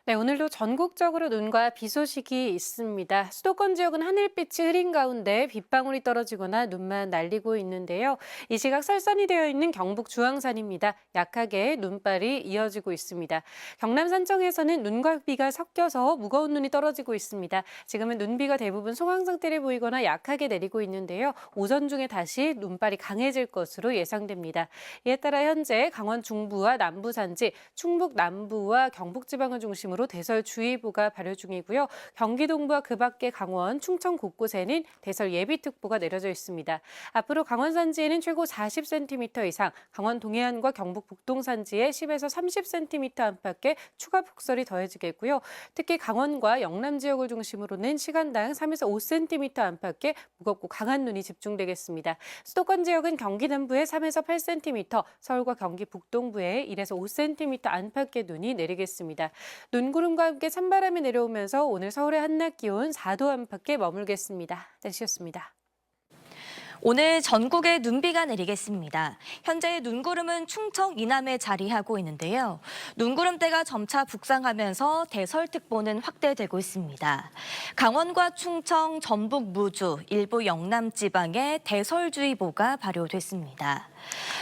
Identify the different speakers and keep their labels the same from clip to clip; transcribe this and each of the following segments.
Speaker 1: 네, 오늘도 전국적으로 눈과 비 소식이 있습니다. 수도권 지역은 하늘빛이 흐린 가운데 빗방울이 떨어지거나 눈만 날리고 있는데요. 이 시각 설산이 되어 있는 경북 주황산입니다. 약하게 눈발이 이어지고 있습니다. 경남 산청에서는 눈과 비가 섞여서 무거운 눈이 떨어지고 있습니다. 지금은 눈비가 대부분 소강 상태를 보이거나 약하게 내리고 있는데요. 오전 중에 다시 눈발이 강해질 것으로 예상됩니다. 이에 따라 현재 강원 중부와 남부 산지, 충북 남부와 경북 지방을 중심으로 대설주의보가 발효 중이고요. 경기 동부와 그 밖의 강원, 충청 곳곳에는 대설 예비특보가 내려져 있습니다. 앞으로 강원 산지에는 최고 40cm 이상, 강원 동해안과 경북 북동 산지에 10에서 30cm 안팎의 추가 폭설이 더해지겠고요. 특히 강원과 영남 지역을 중심으로는 시간당 3에서 5cm 안팎의 무겁고 강한 눈이 집중되겠습니다. 수도권 지역은 경기 남부에 3에서 8cm, 서울과 경기 북동부에 1에서 5cm 안팎의 눈이 내리겠습니다. 눈구름과 함께 찬바람이 내려오면서 오늘 서울의 한낮 기온 4도 안팎에 머물겠습니다. 날씨였습니다.
Speaker 2: 오늘 전국에 눈비가 내리겠습니다. 현재 눈구름은 충청 이남에 자리하고 있는데요. 눈구름대가 점차 북상하면서 대설특보는 확대되고 있습니다. 강원과 충청, 전북, 무주, 일부 영남 지방에 대설주의보가 발효됐습니다.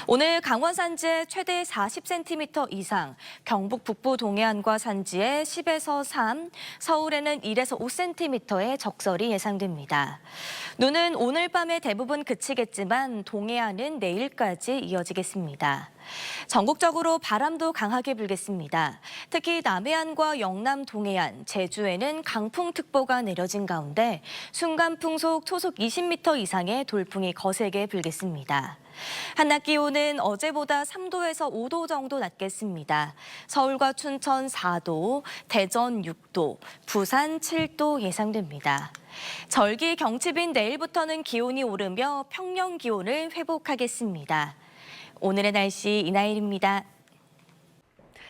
Speaker 2: 오늘 강원 산지에 최대 40cm 이상, 경북 북부 동해안과 산지에 10에서 3, 서울에는 1에서 5cm의 적설이 예상됩니다. 눈은 오늘 밤에 대부분 그치겠지만 동해안은 내일까지 이어지겠습니다. 전국적으로 바람도 강하게 불겠습니다. 특히 남해안과 영남 동해안, 제주에는 강풍특보가 내려진 가운데 순간풍속 초속 20m 이상의 돌풍이 거세게 불겠습니다. 한낮 기온은 어제보다 3도에서 5도 정도 낮겠습니다. 서울과 춘천 4도, 대전 6도, 부산 7도 예상됩니다. 절기 경칩인 내일부터는 기온이 오르며 평년 기온을 회복하겠습니다. 오늘의 날씨 이나일입니다.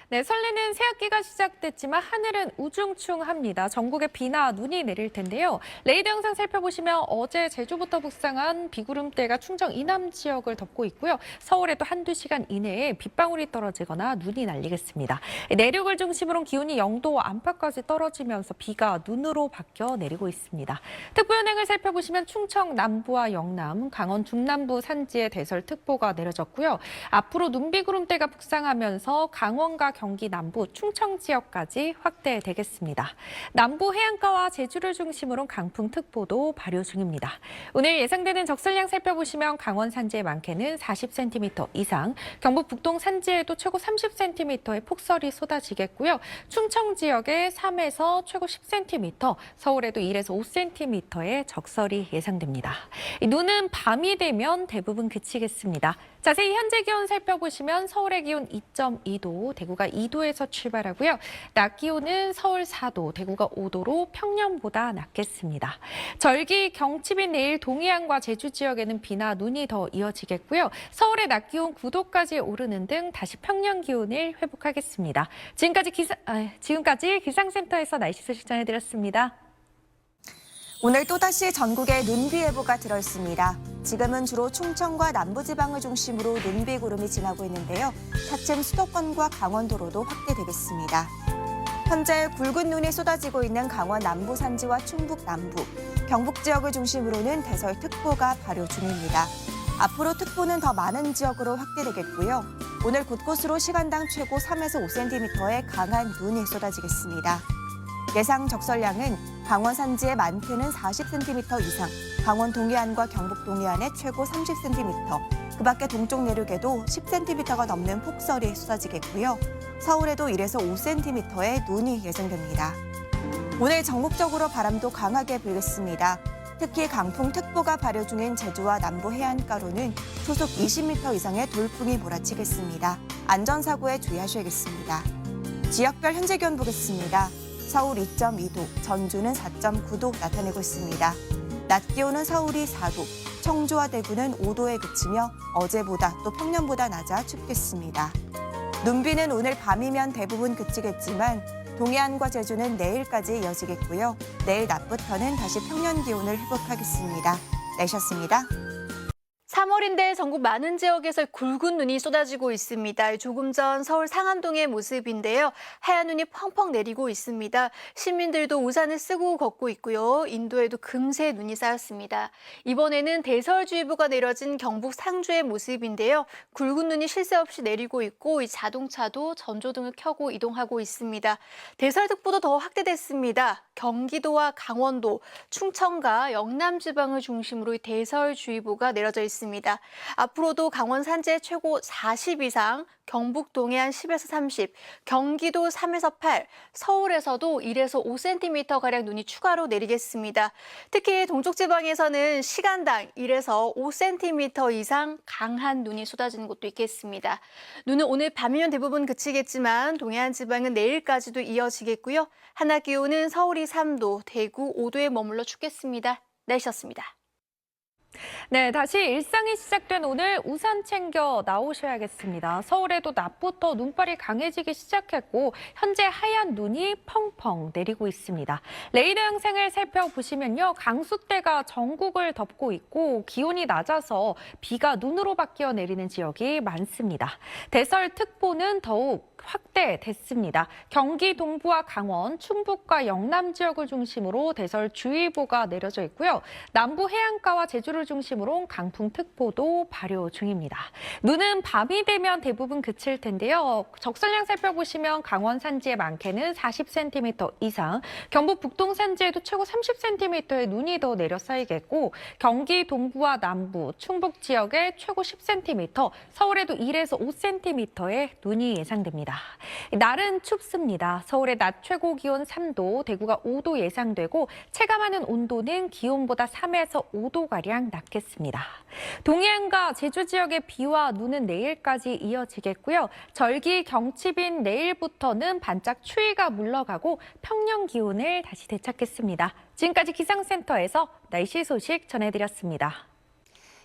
Speaker 3: 네, 설레는 새학기가 시작됐지만 하늘은 우중충합니다. 전국에 비나 눈이 내릴 텐데요. 레이더 영상 살펴보시면 어제 제주부터 북상한 비구름대가 충청 이남 지역을 덮고 있고요. 서울에도 한두 시간 이내에 빗방울이 떨어지거나 눈이 날리겠습니다. 내륙을 중심으로 기온이 0도 안팎까지 떨어지면서 비가 눈으로 바뀌어 내리고 있습니다. 특보 현황을 살펴보시면 충청 남부와 영남, 강원 중남부 산지에 대설특보가 내려졌고요. 앞으로 눈비구름대가 북상하면서 강원과 경기 남부, 충청 지역까지 확대되겠습니다. 남부 해안가와 제주를 중심으로 강풍특보도 발효 중입니다. 오늘 예상되는 적설량 살펴보시면 강원 산지에 많게는 40cm 이상, 경북 북동 산지에도 최고 30cm의 폭설이 쏟아지겠고요. 충청 지역에 3에서 최고 10cm, 서울에도 1에서 5cm의 적설이 예상됩니다. 눈은 밤이 되면 대부분 그치겠습니다. 자세히 현재 기온 살펴보시면 서울의 기온 2.2도, 대구가 2도에서 출발하고요. 낮 기온은 서울 4도, 대구가 5도로 평년보다 낮겠습니다. 절기 경칩인 내일 동해안과 제주 지역에는 비나 눈이 더 이어지겠고요. 서울의 낮 기온 9도까지 오르는 등 다시 평년 기온을 회복하겠습니다. 지금까지 기상센터에서 날씨 소식 전해드렸습니다.
Speaker 4: 오늘 또다시 전국에 눈비 예보가 들어있습니다. 지금은 주로 충청과 남부지방을 중심으로 눈비 구름이 지나고 있는데요. 차츰 수도권과 강원도로도 확대되겠습니다. 현재 굵은 눈이 쏟아지고 있는 강원 남부 산지와 충북 남부, 경북 지역을 중심으로는 대설특보가 발효 중입니다. 앞으로 특보는 더 많은 지역으로 확대되겠고요. 오늘 곳곳으로 시간당 최고 3에서 5cm의 강한 눈이 쏟아지겠습니다. 예상 적설량은 강원 산지에 많게는 40cm 이상, 강원 동해안과 경북 동해안에 최고 30cm, 그 밖에 동쪽 내륙에도 10cm가 넘는 폭설이 쏟아지겠고요. 서울에도 1에서 5cm의 눈이 예상됩니다. 오늘 전국적으로 바람도 강하게 불겠습니다. 특히 강풍특보가 발효 중인 제주와 남부 해안가로는 초속 20m 이상의 돌풍이 몰아치겠습니다. 안전사고에 주의하셔야겠습니다. 지역별 현재 기온 보겠습니다. 서울 2.2도, 전주는 4.9도 나타내고 있습니다. 낮 기온은 서울이 4도, 청주와 대구는 5도에 그치며 어제보다 또 평년보다 낮아 춥겠습니다. 눈비는 오늘 밤이면 대부분 그치겠지만 동해안과 제주는 내일까지 이어지겠고요. 내일 낮부터는 다시 평년 기온을 회복하겠습니다. 날씨였습니다.
Speaker 5: 3월인데 전국 많은 지역에서 굵은 눈이 쏟아지고 있습니다. 조금 전 서울 상암동의 모습인데요. 하얀 눈이 펑펑 내리고 있습니다. 시민들도 우산을 쓰고 걷고 있고요. 인도에도 금세 눈이 쌓였습니다. 이번에는 대설주의보가 내려진 경북 상주의 모습인데요. 굵은 눈이 쉴 새 없이 내리고 있고 이 자동차도 전조등을 켜고 이동하고 있습니다. 대설특보도 더 확대됐습니다. 경기도와 강원도, 충청과 영남 지방을 중심으로 이 대설주의보가 내려져 있습니다. 앞으로도 강원 산지에 최고 40 이상, 경북 동해안 10에서 30, 경기도 3에서 8, 서울에서도 1에서 5cm가량 눈이 추가로 내리겠습니다. 특히 동쪽 지방에서는 시간당 1에서 5cm 이상 강한 눈이 쏟아지는 곳도 있겠습니다. 눈은 오늘 밤이면 대부분 그치겠지만 동해안 지방은 내일까지도 이어지겠고요. 한낮 기온은 서울이 3도, 대구 5도에 머물러 춥겠습니다. 날씨였습니다.
Speaker 3: 네, 다시 일상이 시작된 오늘 우산 챙겨 나오셔야겠습니다. 서울에도 낮부터 눈발이 강해지기 시작했고 현재 하얀 눈이 펑펑 내리고 있습니다. 레이더 영상을 살펴보시면요. 강수대가 전국을 덮고 있고 기온이 낮아서 비가 눈으로 바뀌어 내리는 지역이 많습니다. 대설특보는 더욱 확대됐습니다. 경기 동부와 강원, 충북과 영남 지역을 중심으로 대설주의보가 내려져 있고요. 남부 해안가와 제주를 중심으로 강풍특보도 발효 중입니다. 눈은 밤이 되면 대부분 그칠 텐데요. 적설량 살펴보시면 강원 산지의 많게는 40cm 이상, 경북 북동 산지에도 최고 30cm의 눈이 더 내려 쌓이겠고 경기 동부와 남부, 충북 지역에 최고 10cm, 서울에도 1에서 5cm의 눈이 예상됩니다. 날은 춥습니다. 서울의 낮 최고 기온 3도, 대구가 5도 예상되고 체감하는 온도는 기온보다 3에서 5도가량 낮겠습니다. 동해안과 제주 지역의 비와 눈은 내일까지 이어지겠고요. 절기 경칩인 내일부터는 반짝 추위가 물러가고 평년 기온을 다시 되찾겠습니다. 지금까지 기상센터에서 날씨 소식 전해드렸습니다.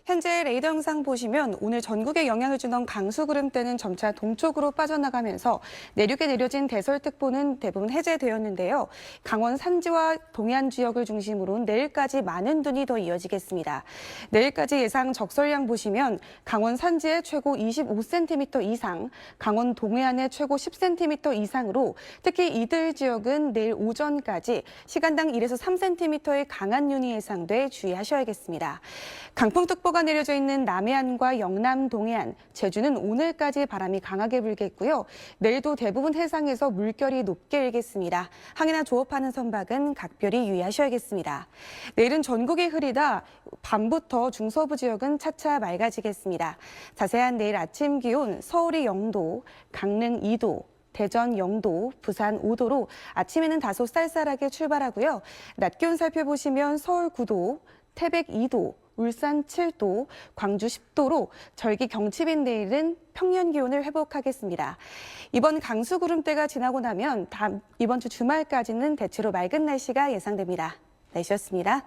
Speaker 6: 현재 레이더 영상 보시면 오늘 전국에 영향을 주던 강수구름대는 점차 동쪽으로 빠져나가면서 내륙에 내려진 대설특보는 대부분 해제되었는데요. 강원 산지와 동해안 지역을 중심으로 내일까지 많은 눈이 더 이어지겠습니다. 내일까지 예상 적설량 보시면 강원 산지에 최고 25cm 이상, 강원 동해안에 최고 10cm 이상으로 특히 이들 지역은 내일 오전까지 시간당 1에서 3cm의 강한 눈이 예상돼 주의하셔야겠습니다. 강풍특보가 내려져 있는 남해안과 영남 동해안, 제주는 오늘까지 바람이 강하게 불겠고요. 내일도 대부분 해상에서 물결이 높게 일겠습니다. 항해나 조업하는 선박은 각별히 유의하셔야겠습니다. 내일은 전국이 흐리다 밤부터 중서부 지역은 차차 맑아지겠습니다. 자세한 내일 아침 기온 서울이 0도, 강릉 2도, 대전 0도, 부산 5도로 아침에는 다소 쌀쌀하게 출발하고요. 낮 기온 살펴보시면 서울 9도, 태백 2도, 울산 7도, 광주 10도로 절기 경칩인 내일은 평년 기온을 회복하겠습니다. 이번 강수구름대가 지나고 나면 이번 주 주말까지는 대체로 맑은 날씨가 예상됩니다. 날씨였습니다.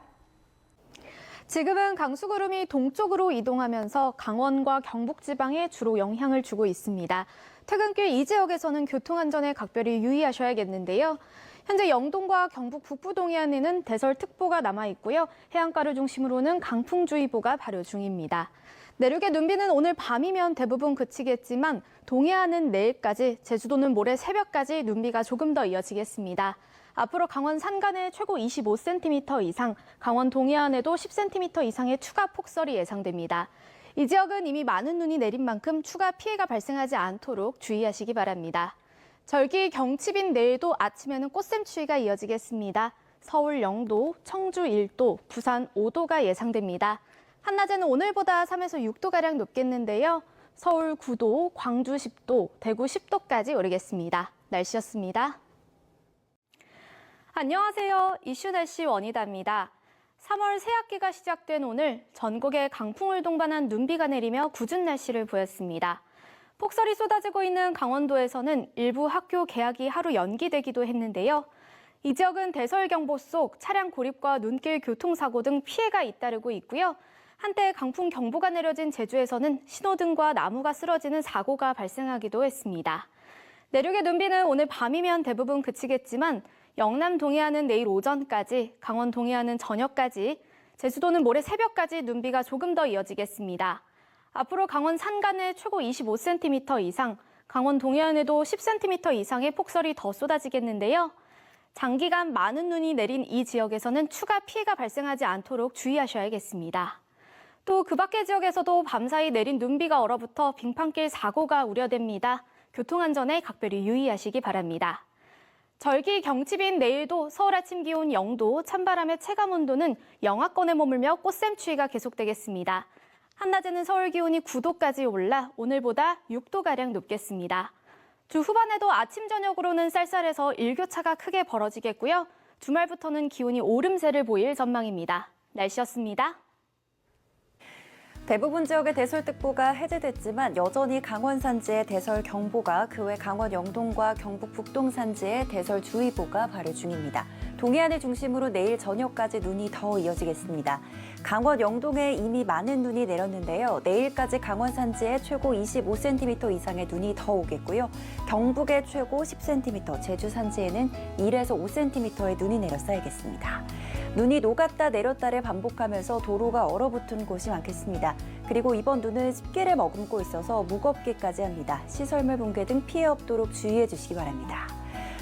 Speaker 7: 지금은 강수구름이 동쪽으로 이동하면서 강원과 경북 지방에 주로 영향을 주고 있습니다. 퇴근길 이 지역에서는 교통안전에 각별히 유의하셔야겠는데요. 현재 영동과 경북 북부 동해안에는 대설특보가 남아있고요. 해안가를 중심으로는 강풍주의보가 발효 중입니다. 내륙의 눈비는 오늘 밤이면 대부분 그치겠지만 동해안은 내일까지, 제주도는 모레 새벽까지 눈비가 조금 더 이어지겠습니다. 앞으로 강원 산간에 최고 25cm 이상, 강원 동해안에도 10cm 이상의 추가 폭설이 예상됩니다. 이 지역은 이미 많은 눈이 내린 만큼 추가 피해가 발생하지 않도록 주의하시기 바랍니다. 절기 경칩인 내일도 아침에는 꽃샘추위가 이어지겠습니다. 서울 0도, 청주 1도, 부산 5도가 예상됩니다. 한낮에는 오늘보다 3에서 6도가량 높겠는데요. 서울 9도, 광주 10도, 대구 10도까지 오르겠습니다. 날씨였습니다. 안녕하세요. 이슈 날씨 원희다입니다. 3월 새학기가 시작된 오늘 전국에 강풍을 동반한 눈비가 내리며 궂은 날씨를 보였습니다. 폭설이 쏟아지고 있는 강원도에서는 일부 학교 개학이 하루 연기되기도 했는데요. 이 지역은 대설경보 속 차량 고립과 눈길 교통사고 등 피해가 잇따르고 있고요. 한때 강풍 경보가 내려진 제주에서는 신호등과 나무가 쓰러지는 사고가 발생하기도 했습니다. 내륙의 눈비는 오늘 밤이면 대부분 그치겠지만 영남 동해안은 내일 오전까지, 강원 동해안은 저녁까지, 제주도는 모레 새벽까지 눈비가 조금 더 이어지겠습니다. 앞으로 강원 산간에 최고 25cm 이상, 강원 동해안에도 10cm 이상의 폭설이 더 쏟아지겠는데요. 장기간 많은 눈이 내린 이 지역에서는 추가 피해가 발생하지 않도록 주의하셔야겠습니다. 또 그 밖의 지역에서도 밤사이 내린 눈비가 얼어붙어 빙판길 사고가 우려됩니다. 교통안전에 각별히 유의하시기 바랍니다. 절기 경칩인 내일도 서울 아침 기온 0도, 찬바람의 체감온도는 영하권에 머물며 꽃샘추위가 계속되겠습니다. 한낮에는 서울 기온이 9도까지 올라 오늘보다 6도가량 높겠습니다. 주 후반에도 아침 저녁으로는 쌀쌀해서 일교차가 크게 벌어지겠고요. 주말부터는 기온이 오름세를 보일 전망입니다. 날씨였습니다.
Speaker 8: 대부분 지역의 대설특보가 해제됐지만 여전히 강원 산지에 대설경보가, 그 외 강원 영동과 경북 북동 산지에 대설주의보가 발효 중입니다. 동해안을 중심으로 내일 저녁까지 눈이 더 이어지겠습니다. 강원 영동에 이미 많은 눈이 내렸는데요. 내일까지 강원 산지에 최고 25cm 이상의 눈이 더 오겠고요. 경북에 최고 10cm, 제주 산지에는 1에서 5cm의 눈이 내려 쌓이겠습니다. 눈이 녹았다 내렸다를 반복하면서 도로가 얼어붙은 곳이 많겠습니다. 그리고 이번 눈은 습기를 머금고 있어서 무겁기까지 합니다. 시설물 붕괴 등 피해 없도록 주의해 주시기 바랍니다.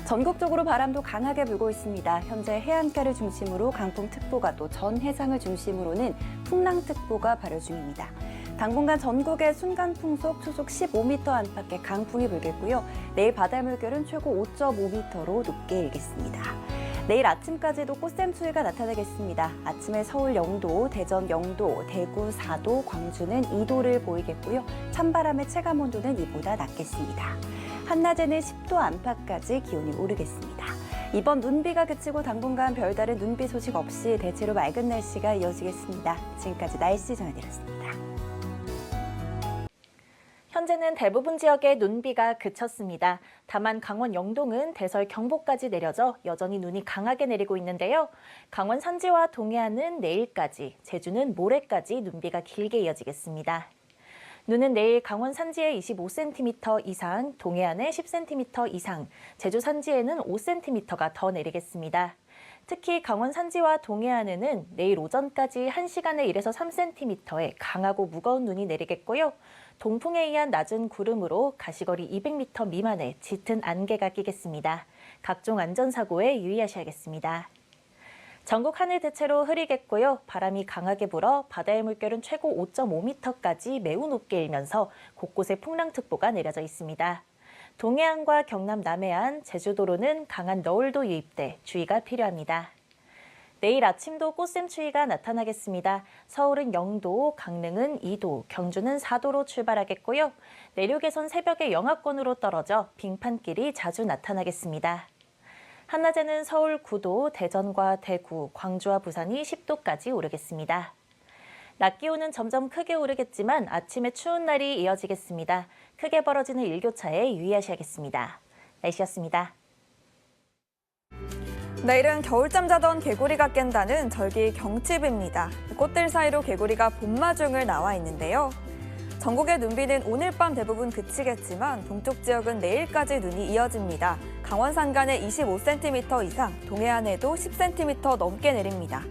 Speaker 8: 전국적으로 바람도 강하게 불고 있습니다. 현재 해안가를 중심으로 강풍특보가, 또 전 해상을 중심으로는 풍랑특보가 발효 중입니다. 당분간 전국의 순간풍속 초속 15m 안팎의 강풍이 불겠고요. 내일 바다 물결은 최고 5.5m로 높게 일겠습니다. 내일 아침까지도 꽃샘추위가 나타나겠습니다. 아침에 서울 0도, 대전 0도, 대구 4도, 광주는 2도를 보이겠고요. 찬바람의 체감온도는 이보다 낮겠습니다. 한낮에는 10도 안팎까지 기온이 오르겠습니다. 이번 눈비가 그치고 당분간 별다른 눈비 소식 없이 대체로 맑은 날씨가 이어지겠습니다. 지금까지 날씨 전해드렸습니다.
Speaker 9: 현재는 대부분 지역에 눈비가 그쳤습니다. 다만 강원 영동은 대설경보까지 내려져 여전히 눈이 강하게 내리고 있는데요. 강원 산지와 동해안은 내일까지, 제주는 모레까지 눈비가 길게 이어지겠습니다. 눈은 내일 강원 산지에 25cm 이상, 동해안에 10cm 이상, 제주 산지에는 5cm가 더 내리겠습니다. 특히 강원 산지와 동해안에는 내일 오전까지 1시간에 1에서 3cm의 강하고 무거운 눈이 내리겠고요. 동풍에 의한 낮은 구름으로 가시거리 200m 미만의 짙은 안개가 끼겠습니다. 각종 안전사고에 유의하셔야겠습니다. 전국 하늘 대체로 흐리겠고요. 바람이 강하게 불어 바다의 물결은 최고 5.5m까지 매우 높게 일면서 곳곳에 풍랑특보가 내려져 있습니다. 동해안과 경남 남해안, 제주도로는 강한 너울도 유입돼 주의가 필요합니다. 내일 아침도 꽃샘추위가 나타나겠습니다. 서울은 0도, 강릉은 2도, 경주는 4도로 출발하겠고요. 내륙에선 새벽에 영하권으로 떨어져 빙판길이 자주 나타나겠습니다. 한낮에는 서울 9도, 대전과 대구, 광주와 부산이 10도까지 오르겠습니다. 낮 기온은 점점 크게 오르겠지만 아침에 추운 날이 이어지겠습니다. 크게 벌어지는 일교차에 유의하셔야겠습니다. 날씨였습니다.
Speaker 10: 내일은 겨울잠 자던 개구리가 깬다는 절기 경칩입니다. 꽃들 사이로 개구리가 봄마중을 나와 있는데요. 전국의 눈비는 오늘 밤 대부분 그치겠지만 동쪽 지역은 내일까지 눈이 이어집니다. 강원 산간에 25cm 이상, 동해안에도 10cm 넘게 내립니다.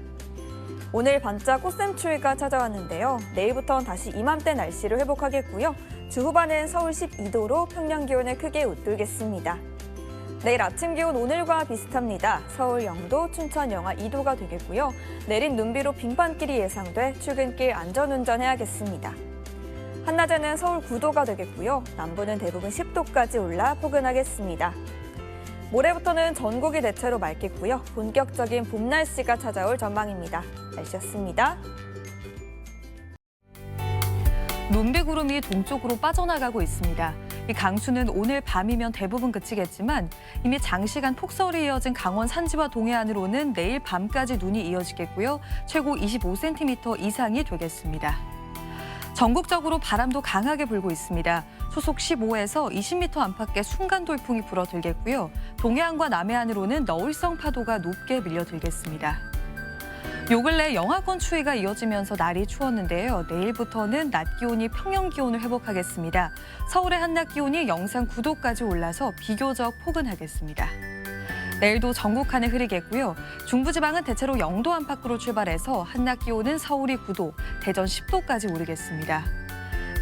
Speaker 10: 오늘 반짝 꽃샘추위가 찾아왔는데요. 내일부터는 다시 이맘때 날씨를 회복하겠고요. 주 후반엔 서울 12도로 평년 기온을 크게 웃돌겠습니다. 내일 아침 기온 오늘과 비슷합니다. 서울 0도, 춘천 영하 2도가 되겠고요. 내린 눈비로 빙판길이 예상돼 출근길 안전운전해야겠습니다. 한낮에는 서울 9도가 되겠고요. 남부는 대부분 10도까지 올라 포근하겠습니다. 모레부터는 전국이 대체로 맑겠고요. 본격적인 봄 날씨가 찾아올 전망입니다. 날씨였습니다.
Speaker 2: 눈비 구름이 동쪽으로 빠져나가고 있습니다. 이 강수는 오늘 밤이면 대부분 그치겠지만 이미 장시간 폭설이 이어진 강원 산지와 동해안으로는 내일 밤까지 눈이 이어지겠고요. 최고 25cm 이상이 되겠습니다. 전국적으로 바람도 강하게 불고 있습니다. 초속 15에서 20m 안팎의 순간 돌풍이 불어들겠고요. 동해안과 남해안으로는 너울성 파도가 높게 밀려들겠습니다. 요 근래 영하권 추위가 이어지면서 날이 추웠는데요. 내일부터는 낮 기온이 평년 기온을 회복하겠습니다. 서울의 한낮 기온이 영상 9도까지 올라서 비교적 포근하겠습니다. 내일도 전국 하늘 흐리겠고요. 중부지방은 대체로 0도 안팎으로 출발해서 한낮 기온은 서울이 9도, 대전 10도까지 오르겠습니다.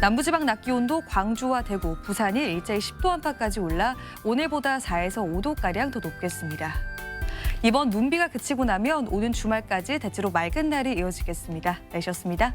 Speaker 2: 남부지방 낮 기온도 광주와 대구, 부산이 일제히 10도 안팎까지 올라 오늘보다 4에서 5도가량 더 높겠습니다. 이번 눈비가 그치고 나면 오는 주말까지 대체로 맑은 날이 이어지겠습니다. 날씨였습니다.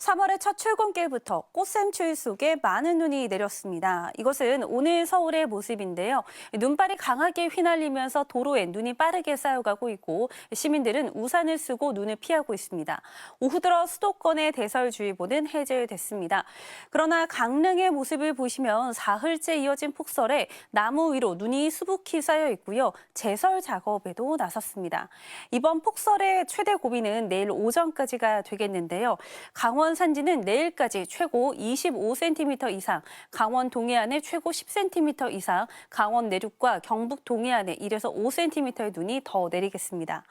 Speaker 11: 3월의 첫 출근길부터 꽃샘추위 속에 많은 눈이 내렸습니다. 이것은 오늘 서울의 모습인데요. 눈발이 강하게 휘날리면서 도로에 눈이 빠르게 쌓여가고 있고 시민들은 우산을 쓰고 눈을 피하고 있습니다. 오후 들어 수도권의 대설주의보는 해제됐습니다. 그러나 강릉의 모습을 보시면 사흘째 이어진 폭설에 나무 위로 눈이 수북히 쌓여 있고요. 제설 작업에도 나섰습니다. 이번 폭설의 최대 고비는 내일 오전까지가 되겠는데요. 강원 산지는 내일까지 최고 25cm 이상, 강원 동해안에 최고 10cm 이상, 강원 내륙과 경북 동해안에 1에서 5cm의 눈이 더 내리겠습니다.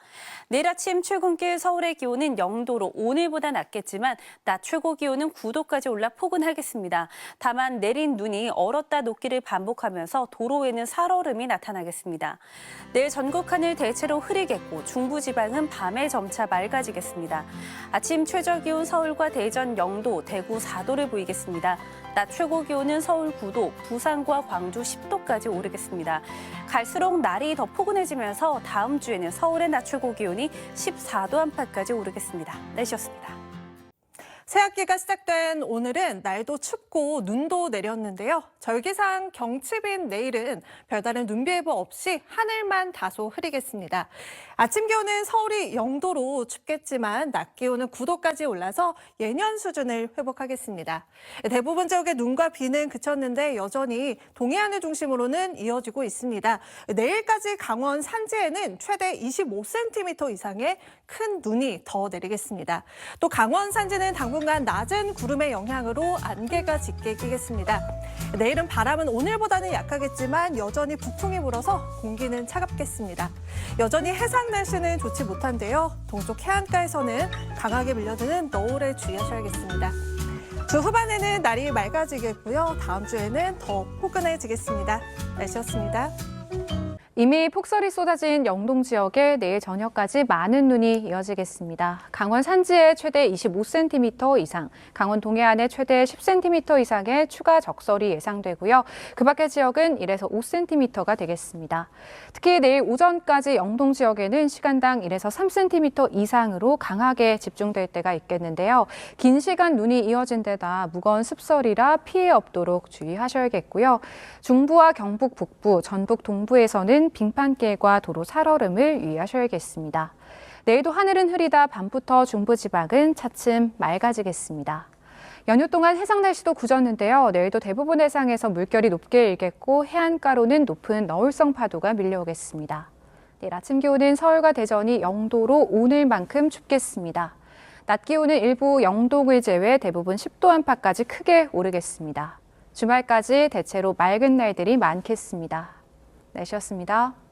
Speaker 11: 내일 아침 출근길 서울의 기온은 0도로 오늘보다 낮겠지만 낮 최고 기온은 9도까지 올라 포근하겠습니다. 다만 내린 눈이 얼었다 녹기를 반복하면서 도로에는 살얼음이 나타나겠습니다. 내일 전국 하늘 대체로 흐리겠고 중부지방은 밤에 점차 맑아지겠습니다. 아침 최저 기온 서울과 대전 0도, 대구 4도를 보이겠습니다. 낮 최고 기온은 서울 9도, 부산과 광주 10도까지 오르겠습니다. 갈수록 날이 더 포근해지면서 다음 주에는 서울의 낮 최고 기온이 14도 안팎까지 오르겠습니다. 날씨였습니다.
Speaker 12: 새학기가 시작된 오늘은 날도 춥고 눈도 내렸는데요. 절기상 경칩인 내일은 별다른 눈비 예보 없이 하늘만 다소 흐리겠습니다. 아침 기온은 서울이 0도로 춥겠지만 낮 기온은 9도까지 올라서 예년 수준을 회복하겠습니다. 대부분 지역의 눈과 비는 그쳤는데 여전히 동해안을 중심으로는 이어지고 있습니다. 내일까지 강원 산지에는 최대 25cm 이상의 큰 눈이 더 내리겠습니다. 또 강원 산지는 당분간 낮은 구름의 영향으로 안개가 짙게 끼겠습니다. 내일은 바람은 오늘보다는 약하겠지만 여전히 북풍이 불어서 공기는 차갑겠습니다. 여전히 해상 날씨는 좋지 못한데요. 동쪽 해안가에서는 강하게 밀려드는 너울에 주의하셔야겠습니다. 주 후반에는 날이 맑아지겠고요. 다음 주에는 더 포근해지겠습니다. 날씨였습니다.
Speaker 7: 이미 폭설이 쏟아진 영동 지역에 내일 저녁까지 많은 눈이 이어지겠습니다. 강원 산지에 최대 25cm 이상, 강원 동해안에 최대 10cm 이상의 추가 적설이 예상되고요. 그 밖의 지역은 1에서 5cm가 되겠습니다. 특히 내일 오전까지 영동 지역에는 시간당 1에서 3cm 이상으로 강하게 집중될 때가 있겠는데요. 긴 시간 눈이 이어진 데다 무거운 습설이라 피해 없도록 주의하셔야겠고요. 중부와 경북 북부, 전북 동부에서는 빙판길과 도로 살얼음을 유의하셔야겠습니다. 내일도 하늘은 흐리다 밤부터 중부지방은 차츰 맑아지겠습니다. 연휴 동안 해상 날씨도 굳었는데요. 내일도 대부분 해상에서 물결이 높게 일겠고 해안가로는 높은 너울성 파도가 밀려오겠습니다. 내일 아침 기온은 서울과 대전이 0도로 오늘만큼 춥겠습니다. 낮 기온은 일부 영동을 제외 대부분 10도 안팎까지 크게 오르겠습니다. 주말까지 대체로 맑은 날들이 많겠습니다. 날씨였습니다.